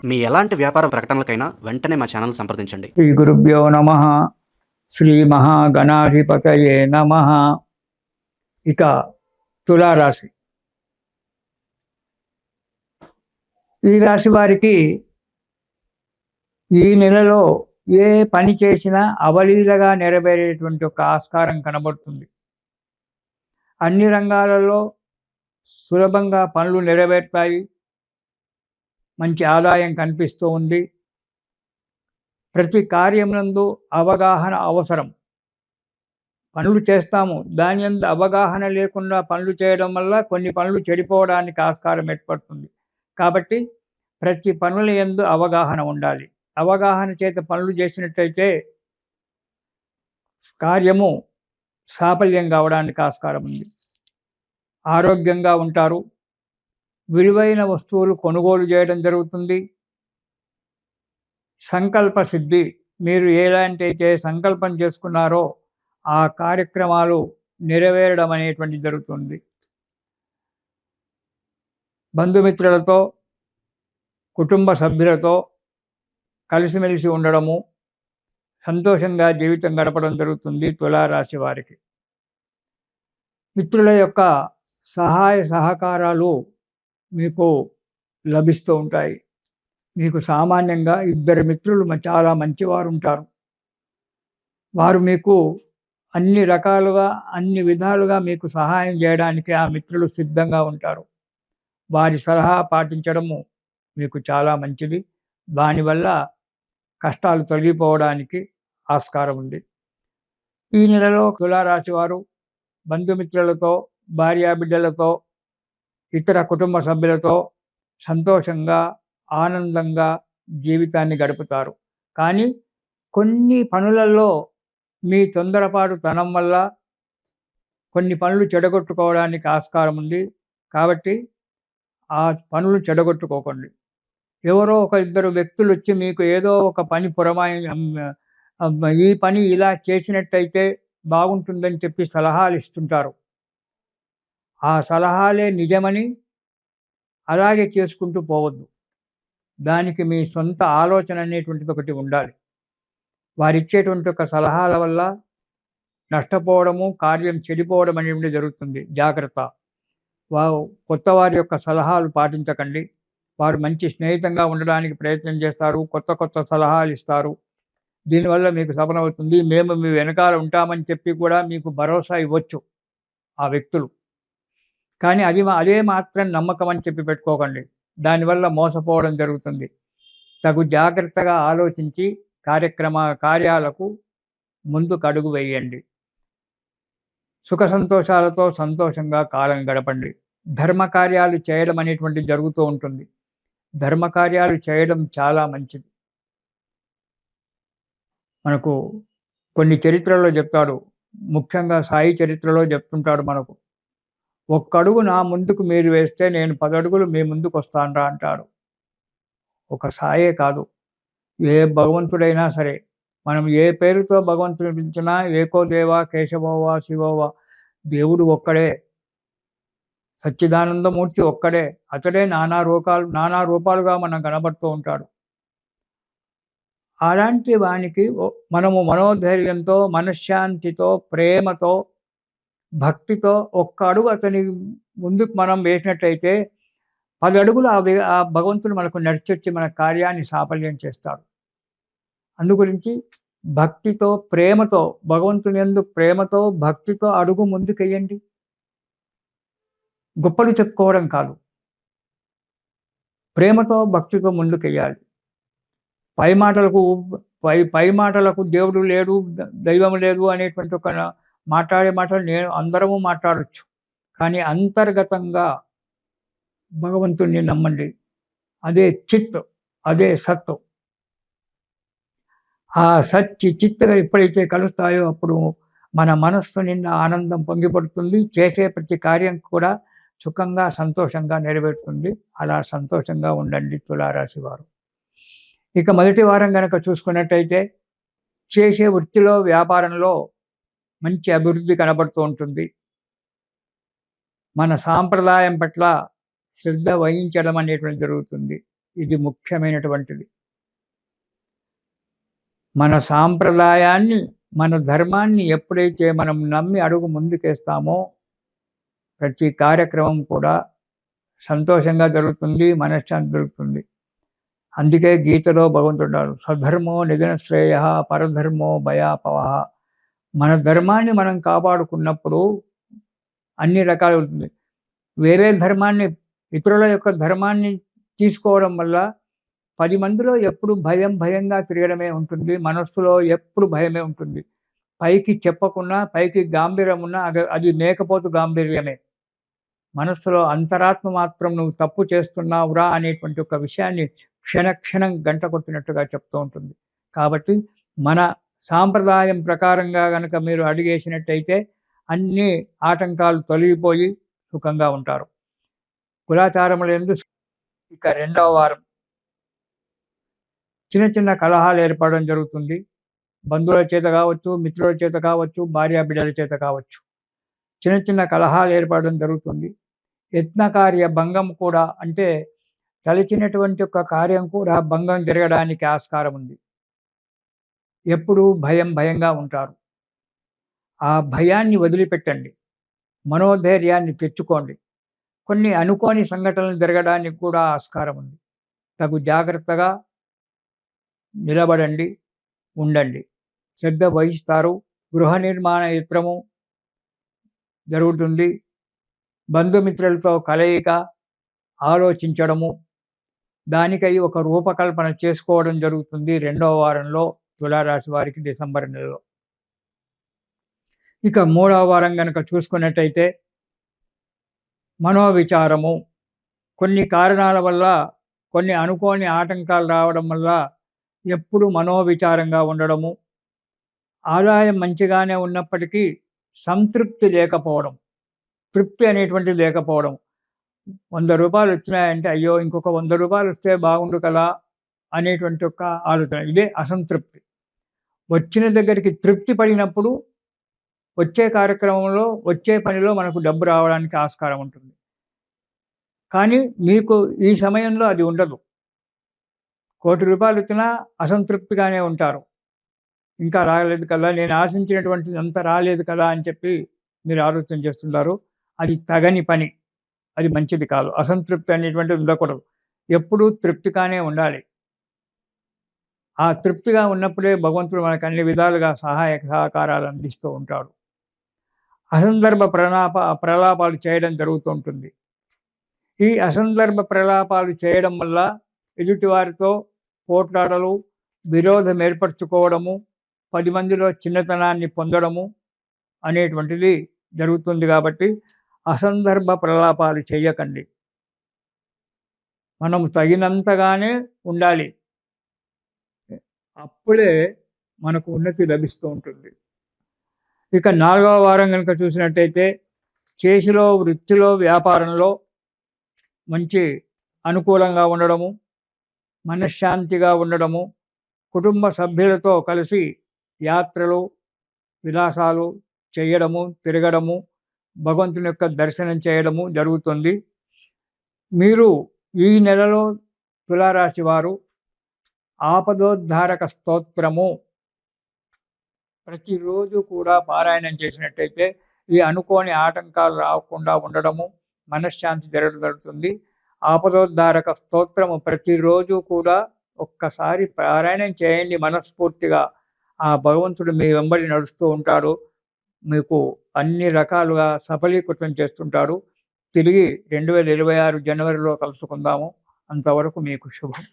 మీ ఎలాంటి వ్యాపార ప్రకటనలకైనా వెంటనే మా ఛానల్ సంప్రదించండి. శ్రీ గురుభ్యో నమ. శ్రీ మహాగణాధిపతయే నమ. ఇక తులారాశి. ఈ రాశి వారికి ఈ నెలలో ఏ పని చేసినా అవలీలగా నెరవేరేటువంటి ఒక ఆస్కారం కనబడుతుంది. అన్ని రంగాలలో సులభంగా పనులు నెరవేరుతాయి. మంచి ఆదాయం కనిపిస్తూ ఉంది. ప్రతి కార్యమునందు అవగాహన అవసరం. పనులు చేస్తాము, దాని యందు అవగాహన లేకుండా పనులు చేయడం వల్ల కొన్ని పనులు చెడిపోవడానికి ఆస్కారం ఏర్పడుతుంది. కాబట్టి ప్రతి పనుల యందు అవగాహన ఉండాలి. అవగాహన చేత పనులు చేసినట్టయితే కార్యము సాఫల్యం కావడానికి ఆస్కారం ఉంది. ఆరోగ్యంగా ఉంటారు. విలువైన వస్తువులు కొనుగోలు చేయడం జరుగుతుంది. సంకల్ప సిద్ధి. మీరు ఎలాంటైతే సంకల్పం చేసుకున్నారో ఆ కార్యక్రమాలు నెరవేరడం అనేటువంటిది జరుగుతుంది. బంధుమిత్రులతో, కుటుంబ సభ్యులతో కలిసిమెలిసి ఉండడము, సంతోషంగా జీవితం గడపడం జరుగుతుంది తులారాశి వారికి. మిత్రుల యొక్క సహాయ సహకారాలు మీకు లభిస్తూ ఉంటాయి. మీకు సామాన్యంగా ఇద్దరు మిత్రులు చాలా మంచివారు ఉంటారు. వారు మీకు అన్ని రకాలుగా, అన్ని విధాలుగా మీకు సహాయం చేయడానికి ఆ మిత్రులు సిద్ధంగా ఉంటారు. వారి సలహా పాటించడము మీకు చాలా మంచిది. దానివల్ల కష్టాలు తొలగిపోవడానికి ఆస్కారం ఉంది. ఈ నెలలో తులారాశి వారు బంధుమిత్రులతో, భార్యాబిడ్డలతో, ఇతర కుటుంబ సభ్యులతో సంతోషంగా, ఆనందంగా జీవితాన్ని గడుపుతారు. కానీ కొన్ని పనులలో మీ తొందరపాటుతనం వల్ల కొన్ని పనులు చెడగొట్టుకోవడానికి ఆస్కారం ఉంది. కాబట్టి ఆ పనులు చెడగొట్టుకోకండి. ఎవరో ఒక ఇద్దరు వ్యక్తులు వచ్చి మీకు ఏదో ఒక పని ఈ పని ఇలా చేసినట్టయితే బాగుంటుందని చెప్పి సలహాలు ఇస్తుంటారు. ఆ సలహాలే నిజమని అలాగే చేసుకుంటూ పోవద్దు. దానికి మీ సొంత ఆలోచన అనేటువంటిది ఒకటి ఉండాలి. వారిచ్చేటువంటి ఒక సలహాల వల్ల నష్టపోవడము, కార్యం చెడిపోవడం అనేటువంటిది జరుగుతుంది. జాగ్రత్త. కొత్త వారి యొక్క సలహాలు పాటించకండి. వారు మంచి స్నేహితంగా ఉండడానికి ప్రయత్నం చేస్తారు. కొత్త కొత్త సలహాలు ఇస్తారు. దీనివల్ల మీకు సఫలమవుతుంది. మేము మీ వెనకాల ఉంటామని చెప్పి కూడా మీకు భరోసా ఇవ్వచ్చు ఆ వ్యక్తులు. కానీ అదే మాత్రం నమ్మకం అని చెప్పి పెట్టుకోకండి. దానివల్ల మోసపోవడం జరుగుతుంది. తగు జాగ్రత్తగా ఆలోచించి కార్యాలకు ముందుకు అడుగు వేయండి. సుఖ సంతోషాలతో సంతోషంగా కాలం గడపండి. ధర్మకార్యాలు చేయడం అనేటువంటిది జరుగుతూ ఉంటుంది. ధర్మకార్యాలు చేయడం చాలా మంచిది. మనకు కొన్ని చరిత్రలో చెప్తాడు. ముఖ్యంగా సాయి చరిత్రలో చెప్తుంటాడు మనకు. ఒక్కడుగు నా ముందుకు మీరు వేస్తే నేను 10 అడుగులు మీ ముందుకు వస్తానురా అంటాడు. ఒక సాయే కాదు, ఏ భగవంతుడైనా సరే, మనం ఏ పేరుతో భగవంతుని పిలిచినా ఏకో దేవా కేశవోవా శివోవా, దేవుడు ఒక్కడే, సచ్చిదానందమూర్తి ఒక్కడే. అతడే నానా రూపాలుగా మనం కనబడుతూ ఉంటాడు. అలాంటి వానికి మనము మనోధైర్యంతో, మనశ్శాంతితో, ప్రేమతో, భక్తితో ఒక్క అడుగు అతని ముందుకు మనం వేసినట్టయితే 10 అడుగులు ఆ భగవంతుడు మనకు నడిచొచ్చి మన కార్యాన్ని సాఫల్యం చేస్తాడు. అందుగురించి భక్తితో, ప్రేమతో, భగవంతుని యందు ప్రేమతో, భక్తితో అడుగు ముందుకెయ్యండి. గొప్పలు చెప్పుకోవడం కాదు, ప్రేమతో, భక్తితో ముందుకెయ్యాలి. పై మాటలకు దేవుడు లేడు, దైవం లేదు అనేటువంటి ఒక మాట్లాడే మాటలు అందరము మాట్లాడొచ్చు. కానీ అంతర్గతంగా భగవంతుణ్ణి నమ్మండి. అదే చిత్, అదే సత్. ఆ చిత్తుగా ఎప్పుడైతే కలుస్తాయో అప్పుడు మన మనస్సు నిండా ఆనందం పొంగిపడుతుంది. చేసే ప్రతి కార్యం కూడా సుఖంగా, సంతోషంగా నెరవేరుతుంది. అలా సంతోషంగా ఉండండి తులారాశి వారు. ఇక మొదటి వారం గనక చూసుకున్నట్టయితే చేసే వృత్తిలో, వ్యాపారంలో మంచి అభివృద్ధి కనబడుతూ ఉంటుంది. మన సాంప్రదాయం పట్ల శ్రద్ధ వహించడం అనేటువంటి జరుగుతుంది. ఇది ముఖ్యమైనటువంటిది. మన సాంప్రదాయాన్ని, మన ధర్మాన్ని ఎప్పుడైతే మనం నమ్మి అడుగు ముందుకేస్తామో ప్రతి కార్యక్రమం కూడా సంతోషంగా జరుగుతుంది, మనశ్శాంతి దొరుకుతుంది. అందుకే గీతలో భగవంతుడు స్వధర్మో నిధన శ్రేయ పరధర్మో భయాపవః. మన ధర్మాన్ని మనం కాపాడుకున్నప్పుడు అన్ని రకాలు అవుతుంది. వేరే ధర్మాన్ని, ఇతరుల యొక్క ధర్మాన్ని తీసుకోవడం వల్ల 10 మందిలో ఎప్పుడు భయంగా తిరగడమే ఉంటుంది. మనస్సులో ఎప్పుడు భయమే ఉంటుంది. పైకి చెప్పకున్నా, పైకి గాంభీర్యం ఉన్నా అది మేకపోతు గాంభీర్యమే. మనస్సులో అంతరాత్మ మాత్రం నువ్వు తప్పు చేస్తున్నావురా అనేటువంటి ఒక విషయాన్ని క్షణం గంట కొట్టినట్టుగా చెప్తూ ఉంటుంది. కాబట్టి మన సాంప్రదాయం ప్రకారంగా గనక మీరు అడుగేసినట్టయితే అన్ని ఆటంకాలు తొలగిపోయి సుఖంగా ఉంటారు. కులాచారములందు ఇక 2వ వారం చిన్న కలహాలు ఏర్పడడం జరుగుతుంది. బంధువుల చేత కావచ్చు, మిత్రుల చేత కావచ్చు, భార్యాబిడ్డల చేత కావచ్చు. చిన్న కలహాలు ఏర్పడడం జరుగుతుంది. యత్నకార్య భంగం కూడా, అంటే తలచినటువంటి ఒక కార్యం కూడా భంగం జరగడానికి ఆస్కారం ఉంది. ఎప్పుడూ భయంగా ఉంటారు. ఆ భయాన్ని వదిలిపెట్టండి. మనోధైర్యాన్ని తెచ్చుకోండి. కొన్ని అనుకోని సంఘటనలు జరగడానికి కూడా ఆస్కారం ఉంది. తగు జాగ్రత్తగా నిలబడండి, ఉండండి. శ్రద్ధ వహిస్తారు. గృహ నిర్మాణ యత్నము జరుగుతుంది. బంధుమిత్రులతో కలయిక, ఆలోచించడము, దానికై ఒక రూపకల్పన చేసుకోవడం జరుగుతుంది 2వ వారంలో తులారాశి వారికి డిసెంబర్ నెలలో. ఇక 3వ వారం గనక చూసుకున్నట్టయితే మనోవిచారము, కొన్ని కారణాల వల్ల, కొన్ని అనుకోని ఆటంకాలు రావడం వల్ల ఎప్పుడు మనోవిచారంగా ఉండడము, ఆదాయం మంచిగానే ఉన్నప్పటికీ సంతృప్తి లేకపోవడం, తృప్తి అనేటువంటిది లేకపోవడం. ₹100 వచ్చినాయంటే అయ్యో ఇంకొక ₹100 వస్తే బాగుండు కదా అనేటువంటి ఒక ఆలోచన. ఇదే అసంతృప్తి. వచ్చిన దగ్గరికి తృప్తి పడినప్పుడు వచ్చే కార్యక్రమంలో, వచ్చే పనిలో మనకు డబ్బు రావడానికి ఆస్కారం ఉంటుంది. కానీ మీకు ఈ సమయంలో అది ఉండదు. ₹1,00,00,000 వచ్చినా అసంతృప్తిగానే ఉంటారు. ఇంకా రాలేదు కదా, నేను ఆశించినటువంటిది అంత రాలేదు కదా అని చెప్పి మీరు ఆలోచన చేస్తుంటారు. అది తగని పని. అది మంచిది కాదు. అసంతృప్తి అనేటువంటిది ఉండకూడదు. ఎప్పుడూ తృప్తిగానే ఉండాలి. ఆ తృప్తిగా ఉన్నప్పుడే భగవంతుడు మనకు అన్ని విధాలుగా సహకారాలు అందిస్తూ ఉంటాడు. అసందర్భ ప్రలాపాలు చేయడం జరుగుతూ ఉంటుంది. ఈ అసందర్భ ప్రలాపాలు చేయడం వల్ల ఎదుటివారితో పోట్లాడలు, విరోధం ఏర్పరచుకోవడము, 10 మందిలో చిన్నతనాన్ని పొందడము అనేటువంటిది జరుగుతుంది. కాబట్టి అసందర్భ ప్రలాపాలు చేయకండి. మనం తగినంతగానే ఉండాలి. అప్పుడే మనకు ఉన్నతి లభిస్తూ ఉంటుంది. ఇక 4వ వారం కనుక చూసినట్టయితే చేతిలో, వృత్తిలో, వ్యాపారంలో మంచి అనుకూలంగా ఉండడము, మనశ్శాంతిగా ఉండడము, కుటుంబ సభ్యులతో కలిసి యాత్రలు, విలాసాలు చేయడము, తిరగడము, భగవంతుని యొక్క దర్శనం చేయడము జరుగుతుంది. మీరు ఈ నెలలో తులారాశి వారు ఆపదోద్ధారక స్తోత్రము ప్రతిరోజు కూడా పారాయణం చేసినట్టయితే ఈ అనుకోని ఆటంకాలు రాకుండా ఉండడము, మనశ్శాంతి జరుగుతుంది. ఆపదోద్ధారక స్తోత్రము ప్రతిరోజు కూడా ఒక్కసారి పారాయణం చేయండి మనస్ఫూర్తిగా. ఆ భగవంతుడు మీ వెంబడి నడుస్తూ ఉంటాడు. మీకు అన్ని రకాలుగా సఫలీకృతం చేస్తుంటాడు. తిరిగి 2026 జనవరిలో కలుసుకుందాము. అంతవరకు మీకు శుభం.